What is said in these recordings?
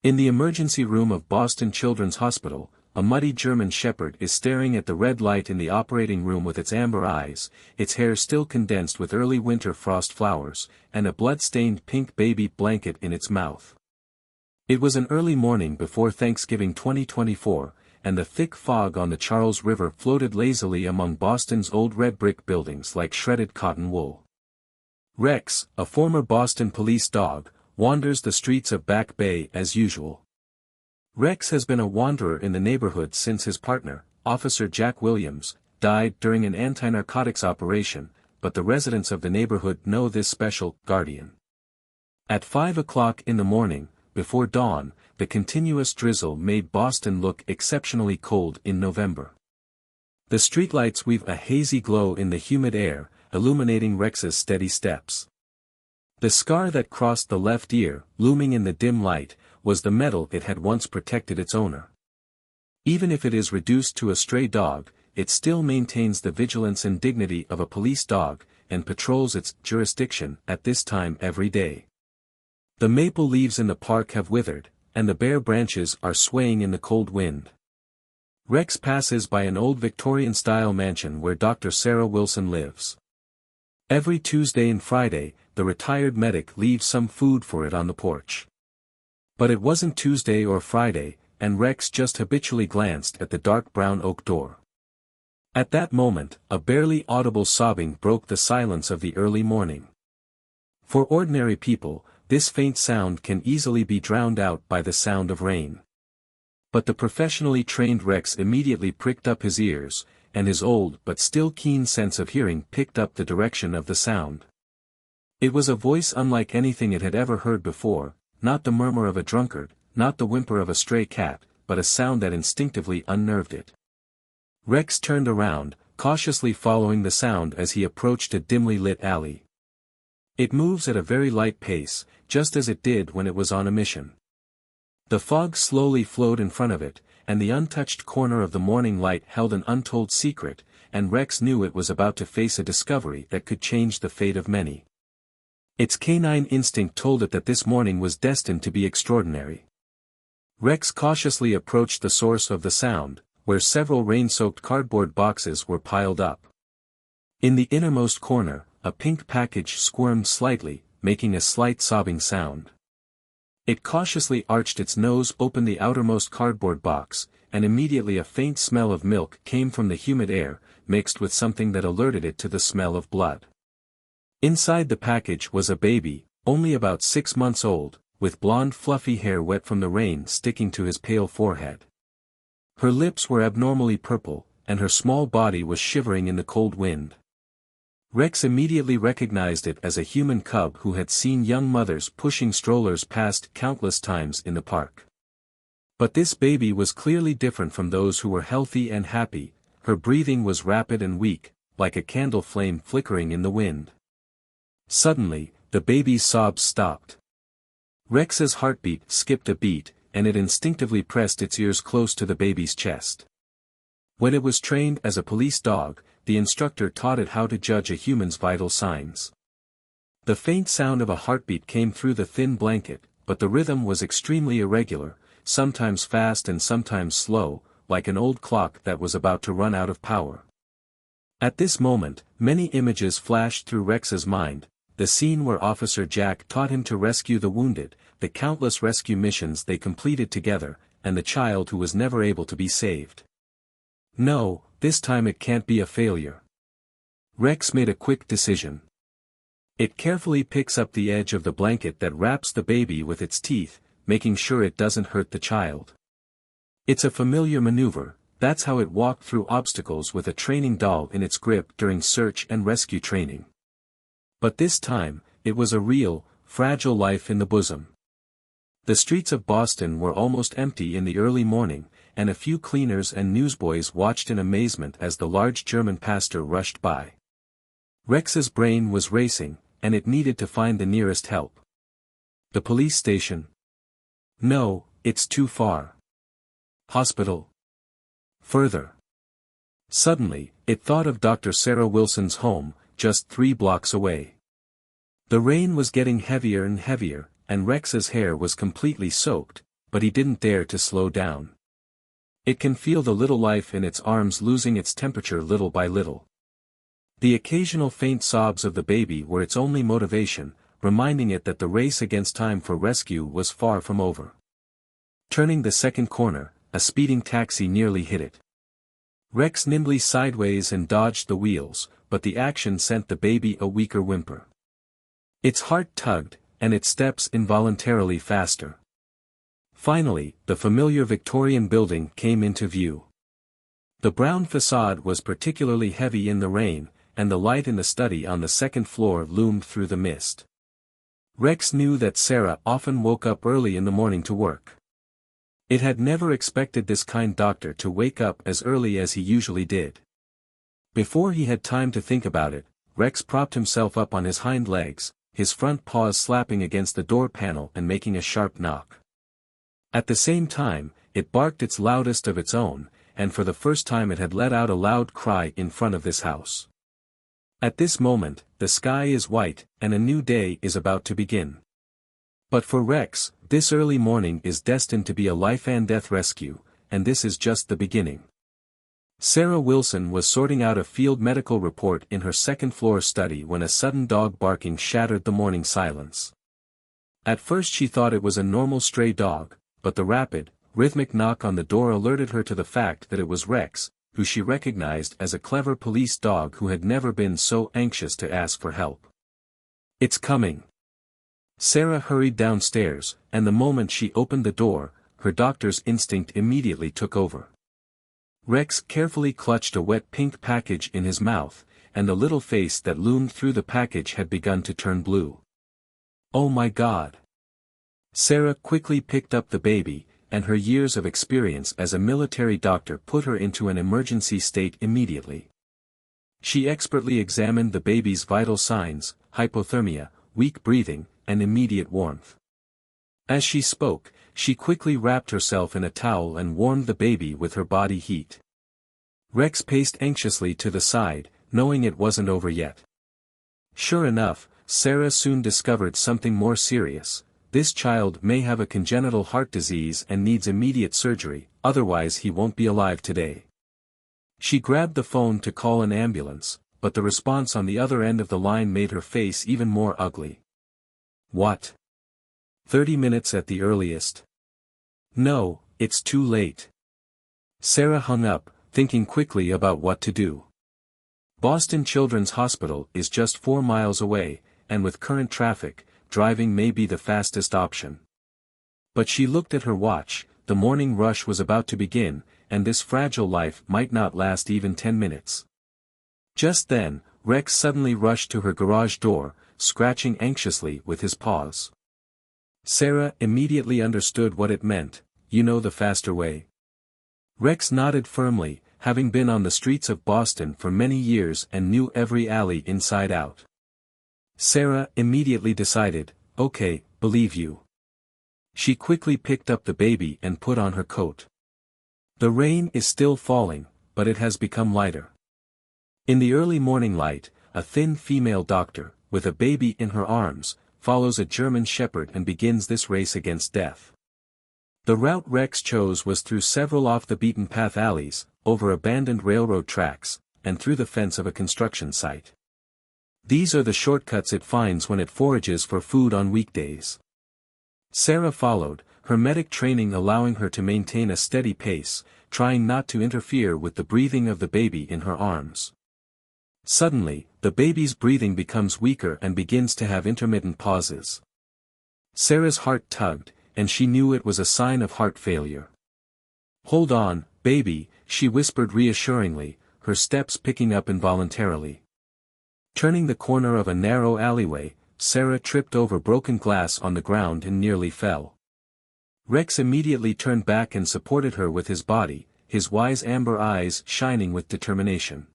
In the emergency room of Boston Children's Hospital, a muddy German shepherd is staring at the red light in the operating room with its amber eyes, its hair still condensed with early winter frost flowers, and a blood-stained pink baby blanket in its mouth. It was an early morning before Thanksgiving 2024, and the thick fog on the Charles River floated lazily among Boston's old red brick buildings like shredded cotton wool. Rex, a former Boston police dog, wanders the streets of Back Bay as usual. Rex has been a wanderer in the neighborhood since his partner, Officer Jack Williams, died during an anti-narcotics operation, but the residents of the neighborhood know this special guardian. At 5 o'clock in the morning, before dawn, the continuous drizzle made Boston look exceptionally cold in November. The streetlights weave a hazy glow in the humid air, illuminating Rex's steady steps. The scar that crossed the left ear, looming in the dim light, was the metal it had once protected its owner. Even if it is reduced to a stray dog, it still maintains the vigilance and dignity of a police dog, and patrols its jurisdiction at this time every day. The maple leaves in the park have withered, and the bare branches are swaying in the cold wind. Rex passes by an old Victorian-style mansion where Dr. Sarah Wilson lives. Every Tuesday and Friday, the retired medic leaves some food for it on the porch. But it wasn't Tuesday or Friday, and Rex just habitually glanced at the dark brown oak door. At that moment, a barely audible sobbing broke the silence of the early morning. For ordinary people, this faint sound can easily be drowned out by the sound of rain. But the professionally trained Rex immediately pricked up his ears, and his old but still keen sense of hearing picked up the direction of the sound. It was a voice unlike anything it had ever heard before, not the murmur of a drunkard, not the whimper of a stray cat, but a sound that instinctively unnerved it. Rex turned around, cautiously following the sound as he approached a dimly lit alley. It moves at a very light pace, just as it did when it was on a mission. The fog slowly flowed in front of it, and the untouched corner of the morning light held an untold secret, and Rex knew it was about to face a discovery that could change the fate of many. Its canine instinct told it that this morning was destined to be extraordinary. Rex cautiously approached the source of the sound, where several rain-soaked cardboard boxes were piled up. In the innermost corner, a pink package squirmed slightly, making a slight sobbing sound. It cautiously arched its nose, opened the outermost cardboard box, and immediately a faint smell of milk came from the humid air, mixed with something that alerted it to the smell of blood. Inside the package was a baby, only about 6 months old, with blonde fluffy hair wet from the rain sticking to his pale forehead. Her lips were abnormally purple, and her small body was shivering in the cold wind. Rex immediately recognized it as a human cub who had seen young mothers pushing strollers past countless times in the park. But this baby was clearly different from those who were healthy and happy. Her breathing was rapid and weak, like a candle flame flickering in the wind. Suddenly, the baby's sobs stopped. Rex's heartbeat skipped a beat, and it instinctively pressed its ears close to the baby's chest. When it was trained as a police dog, the instructor taught it how to judge a human's vital signs. The faint sound of a heartbeat came through the thin blanket, but the rhythm was extremely irregular, sometimes fast and sometimes slow, like an old clock that was about to run out of power. At this moment, many images flashed through Rex's mind: the scene where Officer Jack taught him to rescue the wounded, the countless rescue missions they completed together, and the child who was never able to be saved. No, this time it can't be a failure. Rex made a quick decision. It carefully picks up the edge of the blanket that wraps the baby with its teeth, making sure it doesn't hurt the child. It's a familiar maneuver. That's how it walked through obstacles with a training doll in its grip during search and rescue training. But this time, it was a real, fragile life in the bosom. The streets of Boston were almost empty in the early morning, and a few cleaners and newsboys watched in amazement as the large German pastor rushed by. Rex's brain was racing, and it needed to find the nearest help. The police station? No, it's too far. Hospital? Further. Suddenly, it thought of Dr. Sarah Wilson's home, just 3 blocks away. The rain was getting heavier and heavier, and Rex's hair was completely soaked, but he didn't dare to slow down. It can feel the little life in its arms losing its temperature little by little. The occasional faint sobs of the baby were its only motivation, reminding it that the race against time for rescue was far from over. Turning the second corner, a speeding taxi nearly hit it. Rex nimbly sideways and dodged the wheels, but the action sent the baby a weaker whimper. Its heart tugged, and its steps involuntarily faster. Finally, the familiar Victorian building came into view. The brown facade was particularly heavy in the rain, and the light in the study on the second floor loomed through the mist. Rex knew that Sarah often woke up early in the morning to work. It had never expected this kind doctor to wake up as early as he usually did. Before he had time to think about it, Rex propped himself up on his hind legs, his front paws slapping against the door panel and making a sharp knock. At the same time, it barked its loudest of its own, and for the first time it had let out a loud cry in front of this house. At this moment, the sky is white, and a new day is about to begin. But for Rex, this early morning is destined to be a life-and-death rescue, and this is just the beginning. Sarah Wilson was sorting out a field medical report in her second-floor study when a sudden dog barking shattered the morning silence. At first she thought it was a normal stray dog, but the rapid, rhythmic knock on the door alerted her to the fact that it was Rex, who she recognized as a clever police dog who had never been so anxious to ask for help. "It's coming." Sarah hurried downstairs, and the moment she opened the door, her doctor's instinct immediately took over. Rex carefully clutched a wet pink package in his mouth, and the little face that loomed through the package had begun to turn blue. "Oh my God!" Sarah quickly picked up the baby, and her years of experience as a military doctor put her into an emergency state immediately. She expertly examined the baby's vital signs: hypothermia, weak breathing, and immediate warmth. As she spoke, she quickly wrapped herself in a towel and warmed the baby with her body heat. Rex paced anxiously to the side, knowing it wasn't over yet. Sure enough, Sarah soon discovered something more serious. This child may have a congenital heart disease and needs immediate surgery, otherwise he won't be alive today. She grabbed the phone to call an ambulance, but the response on the other end of the line made her face even more ugly. "What? 30 minutes at the earliest? No, it's too late." Sarah hung up, thinking quickly about what to do. Boston Children's Hospital is just 4 miles away, and with current traffic, driving may be the fastest option. But she looked at her watch, the morning rush was about to begin, and this fragile life might not last even 10 minutes. Just then, Rex suddenly rushed to her garage door, scratching anxiously with his paws. Sarah immediately understood what it meant. "You know the faster way?" Rex nodded firmly, having been on the streets of Boston for many years and knew every alley inside out. Sarah immediately decided, "Okay, believe you." She quickly picked up the baby and put on her coat. The rain is still falling, but it has become lighter. In the early morning light, a thin female doctor, with a baby in her arms, follows a German shepherd and begins this race against death. The route Rex chose was through several off-the-beaten-path alleys, over abandoned railroad tracks, and through the fence of a construction site. These are the shortcuts it finds when it forages for food on weekdays. Sarah followed, her medic training allowing her to maintain a steady pace, trying not to interfere with the breathing of the baby in her arms. Suddenly, the baby's breathing becomes weaker and begins to have intermittent pauses. Sarah's heart tugged, and she knew it was a sign of heart failure. "Hold on, baby," she whispered reassuringly, her steps picking up involuntarily. Turning the corner of a narrow alleyway, Sarah tripped over broken glass on the ground and nearly fell. Rex immediately turned back and supported her with his body, his wise amber eyes shining with determination.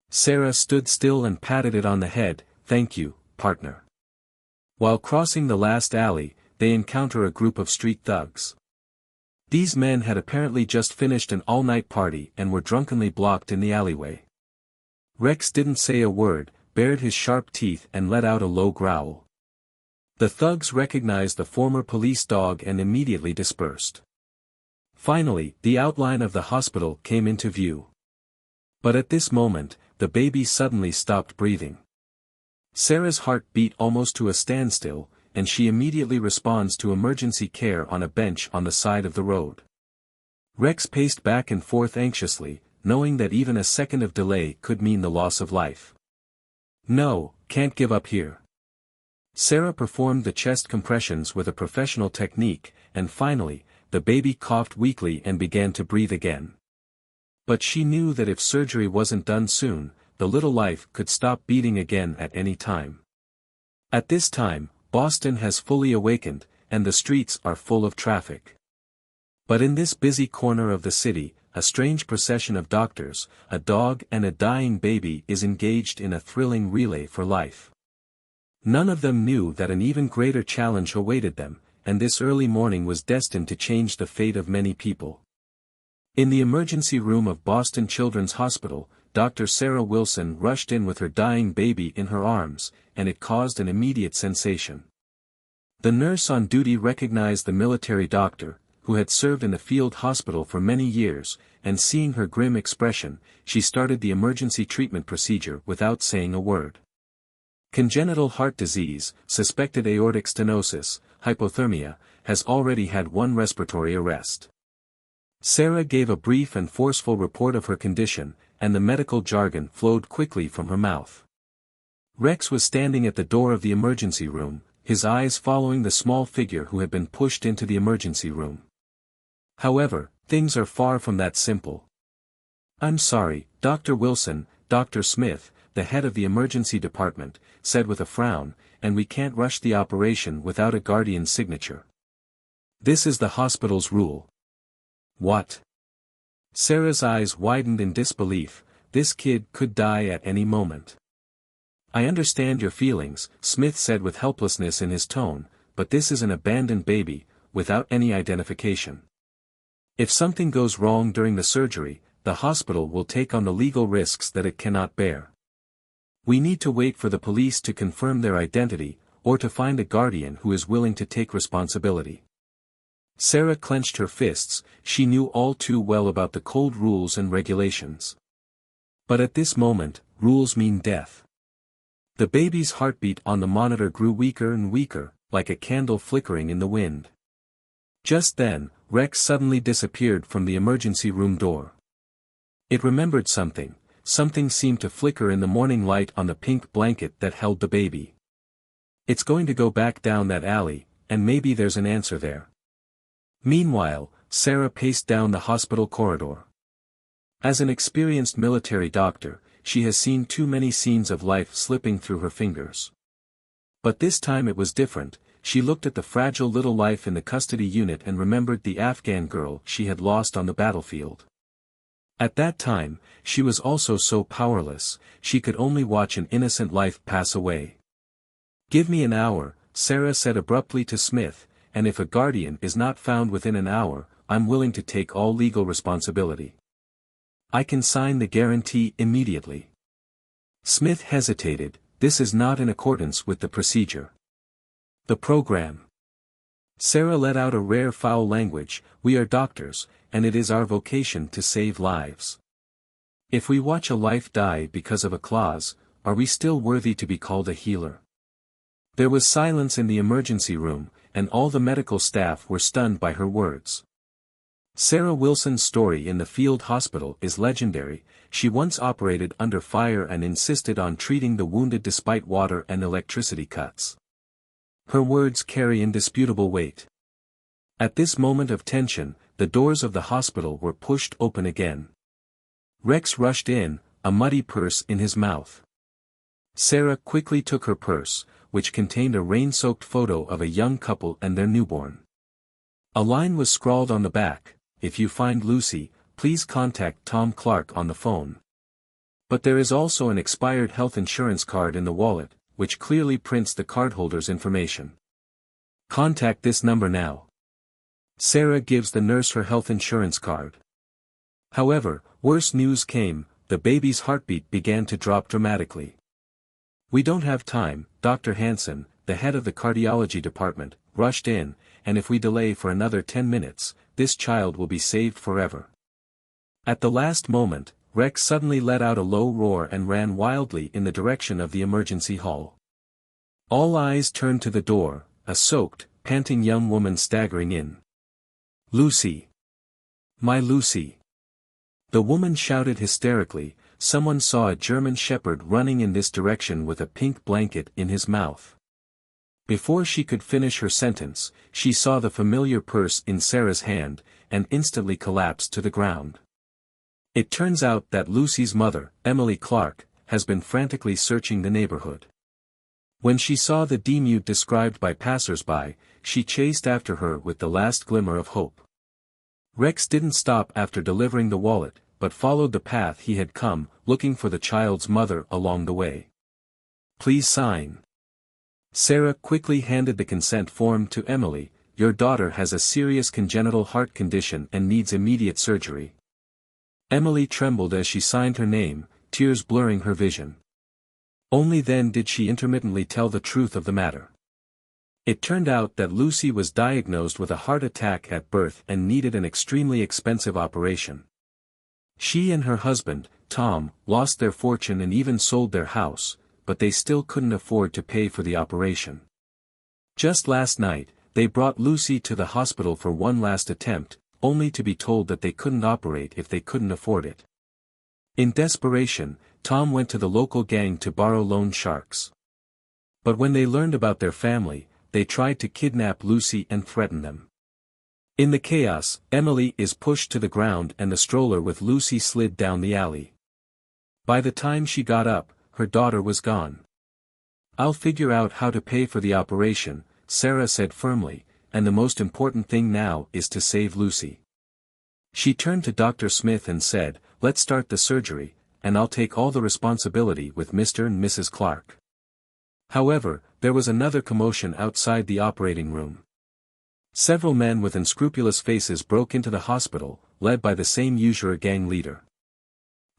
Sarah stood still and patted it on the head. "Thank you, partner." While crossing the last alley, they encounter a group of street thugs. These men had apparently just finished an all-night party and were drunkenly blocked in the alleyway. Rex didn't say a word, bared his sharp teeth and let out a low growl. The thugs recognized the former police dog and immediately dispersed. Finally, the outline of the hospital came into view. But at this moment, the baby suddenly stopped breathing. Sarah's heart beat almost to a standstill, and she immediately responds to emergency care on a bench on the side of the road. Rex paced back and forth anxiously, knowing that even a second of delay could mean the loss of life. No, can't give up here. Sarah performed the chest compressions with a professional technique, and finally, the baby coughed weakly and began to breathe again. But she knew that if surgery wasn't done soon, the little life could stop beating again at any time. At this time, Boston has fully awakened, and the streets are full of traffic. But in this busy corner of the city, a strange procession of doctors, a dog and a dying baby is engaged in a thrilling relay for life. None of them knew that an even greater challenge awaited them, and this early morning was destined to change the fate of many people. In the emergency room of Boston Children's Hospital, Dr. Sarah Wilson rushed in with her dying baby in her arms, and it caused an immediate sensation. The nurse on duty recognized the military doctor, who had served in the field hospital for many years, and seeing her grim expression, she started the emergency treatment procedure without saying a word. Congenital heart disease, suspected aortic stenosis, hypothermia, has already had one respiratory arrest. Sarah gave a brief and forceful report of her condition, and the medical jargon flowed quickly from her mouth. Rex was standing at the door of the emergency room, his eyes following the small figure who had been pushed into the emergency room. However, things are far from that simple. "I'm sorry, Dr. Wilson," Dr. Smith, the head of the emergency department, said with a frown, "and we can't rush the operation without a guardian's signature. This is the hospital's rule." "What?" Sarah's eyes widened in disbelief. This kid could die at any moment. "I understand your feelings," Smith said with helplessness in his tone, "but this is an abandoned baby, without any identification. If something goes wrong during the surgery, the hospital will take on the legal risks that it cannot bear. We need to wait for the police to confirm their identity, or to find a guardian who is willing to take responsibility." Sarah clenched her fists. She knew all too well about the cold rules and regulations. But at this moment, rules mean death. The baby's heartbeat on the monitor grew weaker and weaker, like a candle flickering in the wind. Just then, Rex suddenly disappeared from the emergency room door. It remembered something. Something seemed to flicker in the morning light on the pink blanket that held the baby. "It's going to go back down that alley, and maybe there's an answer there." Meanwhile, Sarah paced down the hospital corridor. As an experienced military doctor, she has seen too many scenes of life slipping through her fingers. But this time it was different. She looked at the fragile little life in the custody unit and remembered the Afghan girl she had lost on the battlefield. At that time, she was also so powerless, she could only watch an innocent life pass away. "Give me an hour," Sarah said abruptly to Smith, "and if a guardian is not found within an hour, I'm willing to take all legal responsibility. I can sign the guarantee immediately." Smith hesitated. "This is not in accordance with the procedure. The program." Sarah let out a rare foul language. "We are doctors, and it is our vocation to save lives. If we watch a life die because of a clause, are we still worthy to be called a healer?" There was silence in the emergency room, and all the medical staff were stunned by her words. Sarah Wilson's story in the field hospital is legendary. She once operated under fire and insisted on treating the wounded despite water and electricity cuts. Her words carry indisputable weight. At this moment of tension, the doors of the hospital were pushed open again. Rex rushed in, a muddy purse in his mouth. Sarah quickly took her purse, which contained a rain-soaked photo of a young couple and their newborn. A line was scrawled on the back: "If you find Lucy, please contact Tom Clark on the phone." But there is also an expired health insurance card in the wallet, which clearly prints the cardholder's information. "Contact this number now." Sarah gives the nurse her health insurance card. However, worse news came. The baby's heartbeat began to drop dramatically. "We don't have time, Dr. Hansen," the head of the cardiology department, rushed in, and if we delay for another 10 minutes, this child will be saved forever. At the last moment, Rex suddenly let out a low roar and ran wildly in the direction of the emergency hall. All eyes turned to the door, a soaked, panting young woman staggering in. "Lucy! My Lucy!" The woman shouted hysterically. Someone saw a German shepherd running in this direction with a pink blanket in his mouth. Before she could finish her sentence, she saw the familiar purse in Sarah's hand, and instantly collapsed to the ground. It turns out that Lucy's mother, Emily Clark, has been frantically searching the neighborhood. When she saw the demute described by passers-by, she chased after her with the last glimmer of hope. Rex didn't stop after delivering the wallet, but followed the path he had come, looking for the child's mother along the way. "Please sign." Sarah quickly handed the consent form to Emily. "Your daughter has a serious congenital heart condition and needs immediate surgery." Emily trembled as she signed her name, tears blurring her vision. Only then did she intermittently tell the truth of the matter. It turned out that Lucy was diagnosed with a heart attack at birth and needed an extremely expensive operation. She and her husband, Tom, lost their fortune and even sold their house, but they still couldn't afford to pay for the operation. Just last night, they brought Lucy to the hospital for one last attempt, only to be told that they couldn't operate if they couldn't afford it. In desperation, Tom went to the local gang to borrow loan sharks. But when they learned about their family, they tried to kidnap Lucy and threaten them. In the chaos, Emily is pushed to the ground and the stroller with Lucy slid down the alley. By the time she got up, her daughter was gone. "I'll figure out how to pay for the operation," Sarah said firmly, "and the most important thing now is to save Lucy." She turned to Dr. Smith and said, "Let's start the surgery, and I'll take all the responsibility with Mr. and Mrs. Clark." However, there was another commotion outside the operating room. Several men with unscrupulous faces broke into the hospital, led by the same usurer gang leader.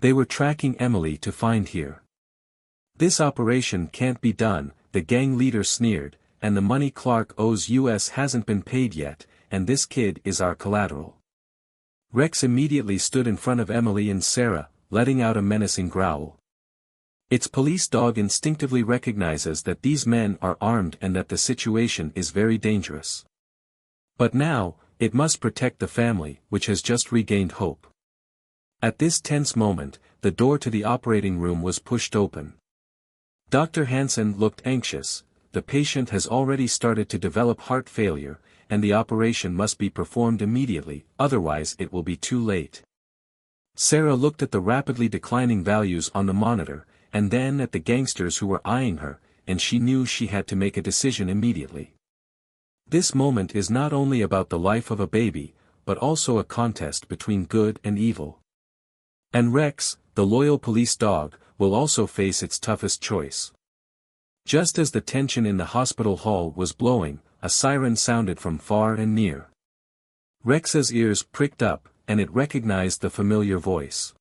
They were tracking Emily to find here. "This operation can't be done," the gang leader sneered, "and the money Clark owes us hasn't been paid yet, and this kid is our collateral." Rex immediately stood in front of Emily and Sarah, letting out a menacing growl. Its police dog instinctively recognizes that these men are armed and that the situation is very dangerous. But now, it must protect the family, which has just regained hope. At this tense moment, the door to the operating room was pushed open. Dr. Hansen looked anxious. The patient has already started to develop heart failure, and the operation must be performed immediately, otherwise it will be too late. Sarah looked at the rapidly declining values on the monitor, and then at the gangsters who were eyeing her, and she knew she had to make a decision immediately. This moment is not only about the life of a baby, but also a contest between good and evil. And Rex, the loyal police dog, will also face its toughest choice. Just as the tension in the hospital hall was blowing, a siren sounded from far and near. Rex's ears pricked up, and it recognized the familiar voice.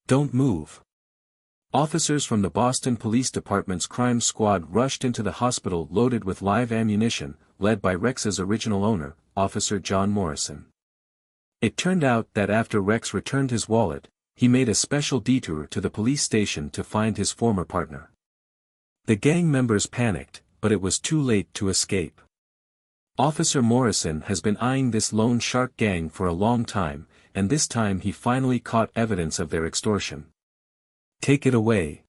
"Don't move." Officers from the Boston Police Department's crime squad rushed into the hospital loaded with live ammunition, led by Rex's original owner, Officer John Morrison. It turned out that after Rex returned his wallet, he made a special detour to the police station to find his former partner. The gang members panicked, but it was too late to escape. Officer Morrison has been eyeing this loan shark gang for a long time, and this time he finally caught evidence of their extortion. "Take it away."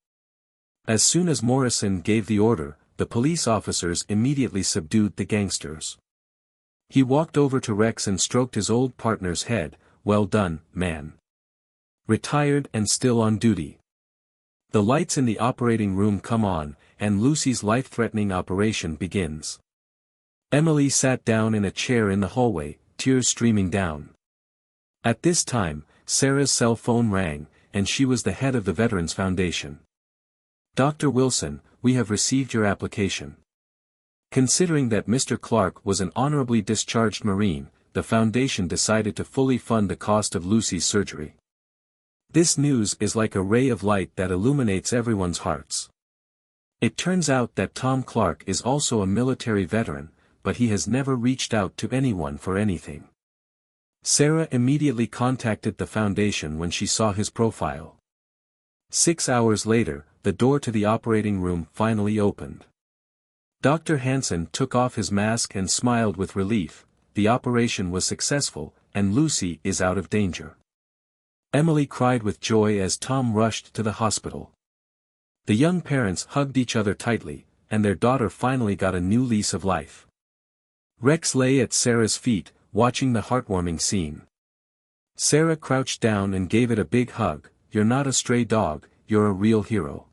As soon as Morrison gave the order, the police officers immediately subdued the gangsters. He walked over to Rex and stroked his old partner's head. "Well done, man. Retired and still on duty." The lights in the operating room come on, and Lucy's life-threatening operation begins. Emily sat down in a chair in the hallway, tears streaming down. At this time, Sarah's cell phone rang, and she was the head of the Veterans Foundation. "Dr. Wilson, we have received your application." Considering that Mr. Clark was an honorably discharged Marine, the foundation decided to fully fund the cost of Lucy's surgery. This news is like a ray of light that illuminates everyone's hearts. It turns out that Tom Clark is also a military veteran, but he has never reached out to anyone for anything. Sarah immediately contacted the foundation when she saw his profile. 6 hours later, the door to the operating room finally opened. Dr. Hansen took off his mask and smiled with relief. The operation was successful, and Lucy is out of danger. Emily cried with joy as Tom rushed to the hospital. The young parents hugged each other tightly, and their daughter finally got a new lease of life. Rex lay at Sarah's feet, watching the heartwarming scene. Sarah crouched down and gave it a big hug. "You're not a stray dog, you're a real hero."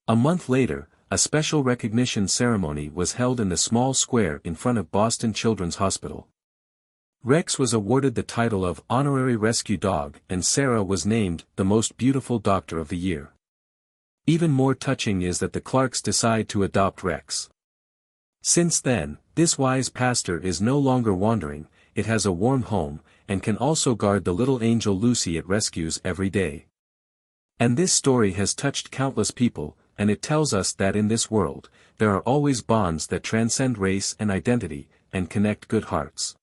A month later, a special recognition ceremony was held in the small square in front of Boston Children's Hospital. Rex was awarded the title of Honorary Rescue Dog, and Sarah was named the Most Beautiful Doctor of the Year. Even more touching is that the Clarks decide to adopt Rex. Since then, this wise pastor is no longer wandering, it has a warm home, and can also guard the little angel Lucy it rescues every day. And this story has touched countless people, and it tells us that in this world, there are always bonds that transcend race and identity, and connect good hearts.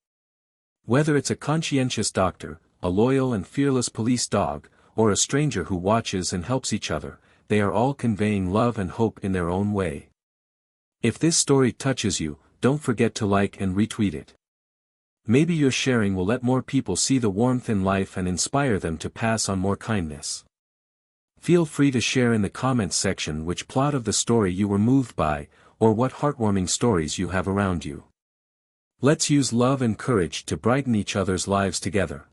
Whether it's a conscientious doctor, a loyal and fearless police dog, or a stranger who watches and helps each other, they are all conveying love and hope in their own way. If this story touches you, don't forget to like and retweet it. Maybe your sharing will let more people see the warmth in life and inspire them to pass on more kindness. Feel free to share in the comments section which plot of the story you were moved by, or what heartwarming stories you have around you. Let's use love and courage to brighten each other's lives together.